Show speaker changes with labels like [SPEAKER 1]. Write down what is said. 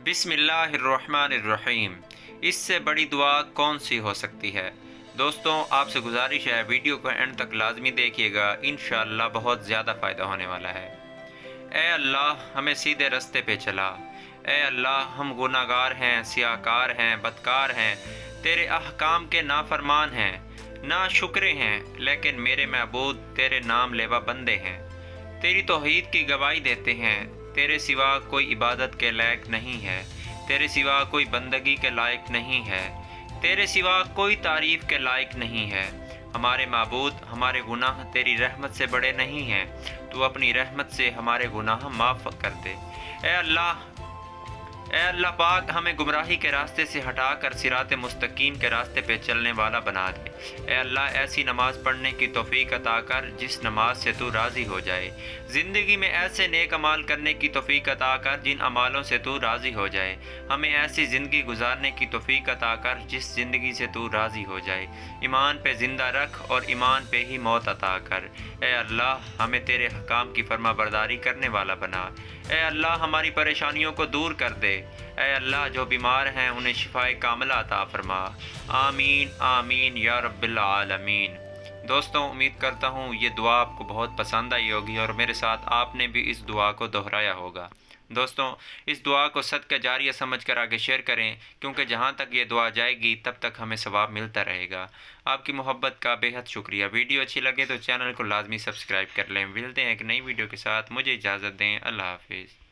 [SPEAKER 1] बिस्मिल्लाहिर्रहमानिर्रहीम। इससे बड़ी दुआ कौन सी हो सकती है। दोस्तों, आपसे गुजारिश है वीडियो को एंड तक लाजमी देखिएगा, इंशाअल्लाह बहुत ज़्यादा फ़ायदा होने वाला है। ए अल्लाह, हमें सीधे रास्ते पे चला। ए अल्लाह, हम गुनाहगार हैं, सियाकार हैं, बदकार हैं, तेरे अहकाम के नाफरमान हैं, ना शुक्रे हैं, लेकिन मेरे महबूद तेरे नाम लेवा बंदे हैं। तेरी तौहीद की गवाही देते हैं। तेरे सिवा कोई इबादत के लायक नहीं है, तेरे सिवा कोई बंदगी के लायक नहीं है, तेरे सिवा कोई तारीफ़ के लायक नहीं है। हमारे माबूद, हमारे गुनाह तेरी रहमत से बड़े नहीं हैं। तू अपनी रहमत से हमारे गुनाह माफ़ कर दे। ए अल्लाह पाक, हमें गुमराही के रास्ते से हटाकर सिरात मुस्तकीम के रास्ते पे चलने वाला बना दे। ए अल्लाह, ऐसी नमाज़ पढ़ने की तौफीक अता कर जिस नमाज से तू राज़ी हो जाए। ज़िंदगी में ऐसे नेक अमाल करने की तौफीक अता कर जिन अमालों से तू राज़ी हो जाए। हमें ऐसी ज़िंदगी गुजारने की तौफीक अता कर जिस ज़िंदगी से तू राज़ी हो जाए। ईमान पे ज़िंदा रख और ईमान पे ही मौत अता कर। ए अल्लाह, हमें तेरे हकाम की फरमाबरदारी करने वाला बना। ए अल्लाह, हमारी परेशानियों को दूर कर दे। ए अल्लाह, जो बीमार हैं उन्हें शिफाए कामिला अता फरमा। आमीन आमीन या रब्बिल आलमीन। दोस्तों, उम्मीद करता हूँ ये दुआ आपको बहुत पसंद आई होगी और मेरे साथ आपने भी इस दुआ को दोहराया होगा। दोस्तों, इस दुआ को सदका जारिया समझ कर आगे शेयर करें, क्योंकि जहाँ तक ये दुआ जाएगी तब तक हमें सवाब मिलता रहेगा। आपकी मोहब्बत का बेहद शुक्रिया। वीडियो अच्छी लगे तो चैनल को लाजमी सब्सक्राइब कर लें। मिलते हैं एक नई वीडियो के साथ। मुझे इजाज़त दें। अल्लाह हाफिज़।